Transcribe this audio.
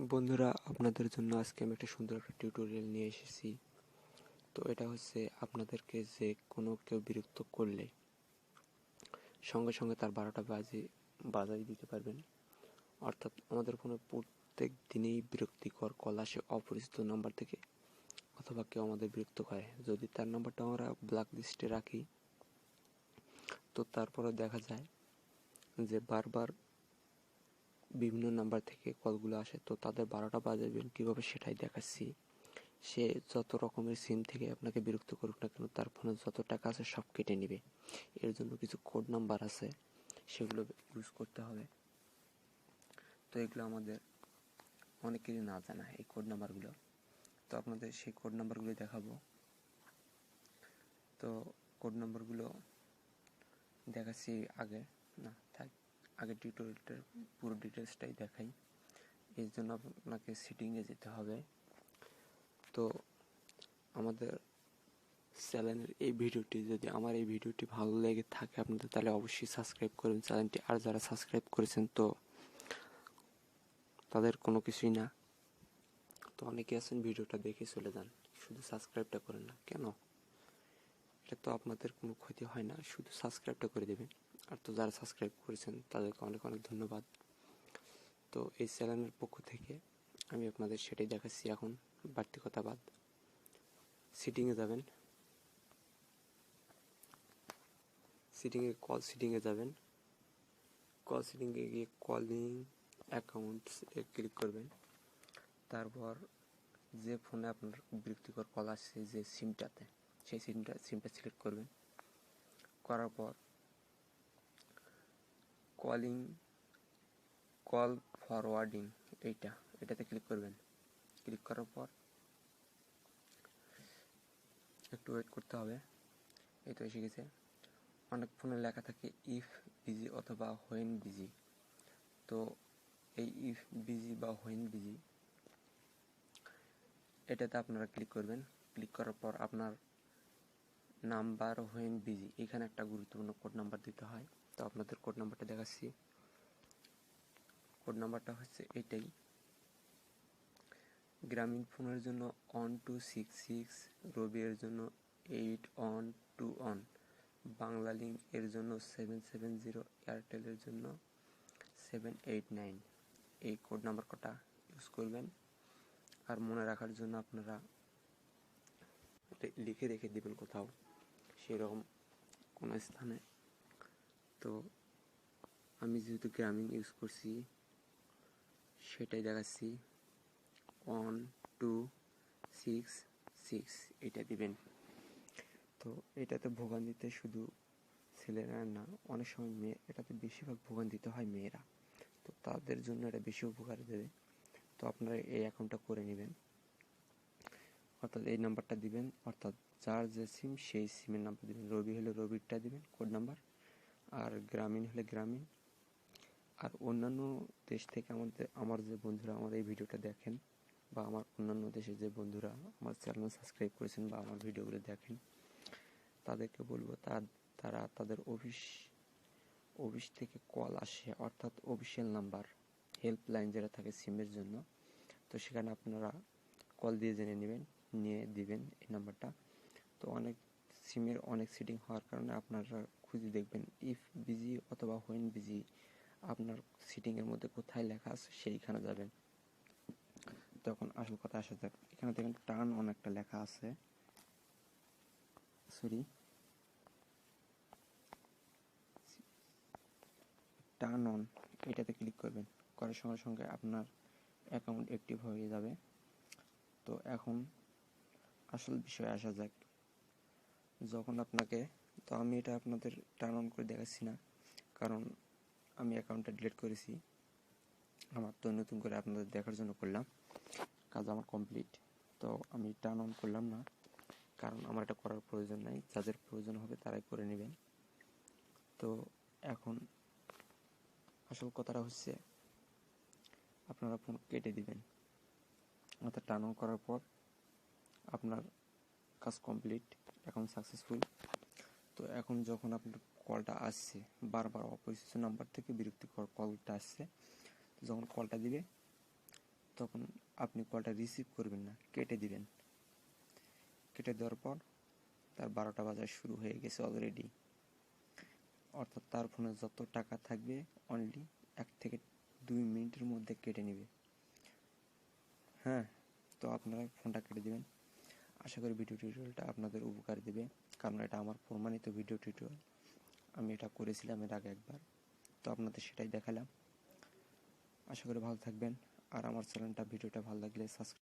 বন্ধুরা, আপনাদের জন্য আজকে আমি একটা সুন্দর একটা টিউটোরিয়াল নিয়ে এসেছি। তো এটা হচ্ছে আপনাদেরকে যে কোনো কেউ বিরক্ত করলে সঙ্গে সঙ্গে তার 12টা বাজাই দিতে পারবেন। অর্থাৎ আমাদের ফোনে প্রত্যেক দিনেই বিরক্তিকর কল আসে অপরিচিত নাম্বার থেকে, অথবা কেউ আমাদের বিরক্ত করে। যদি তার নাম্বারটা আমরা ব্ল্যাক লিস্টে রাখি, তো তারপরে দেখা যায় যে বারবার বিভিন্ন নাম্বার থেকে কলগুলো আসে। তো তাদের 12টা বাজাবেন কীভাবে সেটাই দেখাচ্ছি। সে যত রকমের সিম থেকে আপনাকে বিরক্ত করুক না কেন, তার ফোনে যত টাকা আছে সব কেটে নেবে। এর জন্য কিছু কোড নাম্বার আছে, সেগুলো ইউজ করতে হবে। তো এগুলো আমাদের অনেকেরই না জানা, এই কোড নাম্বারগুলো। তো আপনাদের সেই কোড নাম্বারগুলো দেখাবো। তো কোড নাম্বারগুলো দেখাচ্ছি আগে, না থাক, আগে টিউটোরিয়ালটার পুরো ডিটেলসটাই দেখাই। এর জন্য আপনাকে সেটিংয়ে যেতে হবে। তো আমাদের চ্যানেলের এই ভিডিওটি, যদি আমার এই ভিডিওটি ভালো লেগে থাকে আপনাদের, তাহলে অবশ্যই সাবস্ক্রাইব করবেন চ্যানেলটি। আর যারা সাবস্ক্রাইব করেছেন তো তাদের কোনো কিছুই না। তো অনেকে আছেন ভিডিওটা দেখে চলে যান, শুধু সাবস্ক্রাইবটা করেন না কেন? এটা তো আপনাদের কোনো ক্ষতি হয় না, শুধু সাবস্ক্রাইবটা করে দেবেন। আর তো যারা সাবস্ক্রাইব করেছেন তাদেরকে অনেক অনেক ধন্যবাদ। তো এই চ্যানেলের পক্ষ থেকে আমি আপনাদের সেটাই দেখাচ্ছি। এখন বাড়তি কথা বাদ, সিটিংয়ে যাবেন। সিটিংয়ে যাবেন। কল সেটিংয়ে গিয়ে কলিং অ্যাকাউন্টস এ ক্লিক করবেন। তারপর যে ফোনে আপনার বিরক্তিকর কল আসছে, যে সিমটাতে, সেই সিমটা সিলেক্ট করবেন। করার পর কল ফরওয়ার্ডিং এটাতে ক্লিক করবেন। ক্লিক করার পর একটু ওয়েট করতে হবে। এই তো এসে গেছে। অনেক ফোনে লেখা থাকে ইফ বিজি অথবা হোয়েন বিজি। তো এই ইফ বিজি বা হোয়েন বিজি এটাতে আপনারা ক্লিক করবেন। ক্লিক করার পর আপনার নাম্বার হোয়েন বিজি, এখানে একটা গুরুত্বপূর্ণ কোড নাম্বার দিতে হয়। তো আপনাদের কোড নাম্বারটা দেখাচ্ছি। কোড নাম্বারটা হচ্ছে এটাই। গ্রামীণ ফোনের জন্য 1266, রবি এর জন্য 8121, বাংলা লিঙ্ক এর জন্য 770, এয়ারটেলের জন্য 789। এই কোড নাম্বার কটা ইউজ করবেন। আর মনে রাখার জন্য আপনারা লিখে রেখে দেবেন কোথাও, সেরকম কোনো স্থানে। তো আমি যেহেতু গ্রামীণ ইউজ করছি সেটাই দেখাচ্ছি। 1266 এটা দিবেন। তো এটাতে ভোগান্তিতে শুধু ছেলেরা না, অনেক সময় মেয়ে, এটাতে বেশিরভাগ ভোগান্তিতে হয় মেয়েরা। তো তাদের জন্য এটা বেশি উপকার দেবে। তো আপনারা এই অ্যাকাউন্টটা করে নেবেন। অর্থাৎ এই নাম্বারটা দিবেন, অর্থাৎ যার যে সিম সেই সিমের নাম্বার দিবেন। রবি হলে রবিরটা দিবেন কোড নাম্বার, আর গ্রামীণ হলে গ্রামীণ। আর অন্যান্য দেশ থেকে আমার যে বন্ধুরা আমার এই ভিডিওটা দেখেন, বা আমার অন্যান্য দেশের যে বন্ধুরা আমার চ্যানেল সাবস্ক্রাইব করেছেন বা আমার ভিডিওগুলো দেখেন, তাদেরকে বলবো তারা তাদের অফিস থেকে কল আসে, অর্থাৎ অফিসিয়াল নাম্বার, হেল্পলাইন যেটা থাকে সিমের জন্য। তো সেখানে আপনারা কল দিয়ে জেনে নেবেন, নিয়ে দিবেন এই নাম্বারটা। তো অনেক সিমের অনেক সেটিং হওয়ার কারণে আপনারা খুঁজে দেখবেন ইফ বিজি অথবা হোয়েন বিজি, আপনার সেটিংয়ের মধ্যে কোথায় লেখা আছে সেইখানে যাবেন। তখন আসল কথা আসা যাক। এখানে দেখেন টার্ন অন একটা লেখা আছে, টার্ন অন, এটাতে ক্লিক করবেন। করার সঙ্গে সঙ্গে আপনার অ্যাকাউন্ট অ্যাক্টিভ হয়ে যাবে। তো এখন আসল বিষয়ে আসা যাক। যখন আপনাকে, তো আমি এটা আপনাদের টার্ন অন করে দেখাচ্ছি না, কারণ আমি অ্যাকাউন্টটা ডিলিট করেছি। আমার তো নতুন করে আপনাদের দেখার জন্য করলাম, কাজ আমার কমপ্লিট। তো আমি টার্ন অন করলাম না, কারণ আমার এটা করার প্রয়োজন নাই। যাদের প্রয়োজন হবে তারাই করে নেবেন। তো এখন আসল কথাটা হচ্ছে, আপনারা ফোন কেটে দিবেন, অর্থাৎ টার্ন অন করার পর আপনার কাজ কমপ্লিট, অ্যাকাউন্ট সাকসেসফুল। তো এখন যখন আপনার কলটা আসছে, বারবার অপরিচিত নাম্বার থেকে বিরক্তিকর কলটা আসছে, যখন কলটা দিবে তখন আপনি কলটা রিসিভ করবেন না, কেটে দিবেন। কেটে দেওয়ার পর তার 12টা বাজা শুরু হয়ে গেছে অলরেডি, অর্থাৎ তার ফোনে যত টাকা থাকবে অনলি 1 থেকে 2 মিনিটের মধ্যে কেটে নেবে। হ্যাঁ, তো আপনারা ফোনটা কেটে দিবেন। আশা করি ভিডিও টিউটোরিয়ালটা আপনাদের উপকার দেবে, কারণ এটা আমার প্রমাণিত ভিডিও টিউটোরিয়াল। আমি এটা করেছিলাম এর আগে একবার, তো আপনাদের সেটাই দেখালাম। আশা করি ভালো থাকবেন, আর আমার চ্যানেলটা ভিডিওটা ভালো লাগলে সাবস্ক্রাইব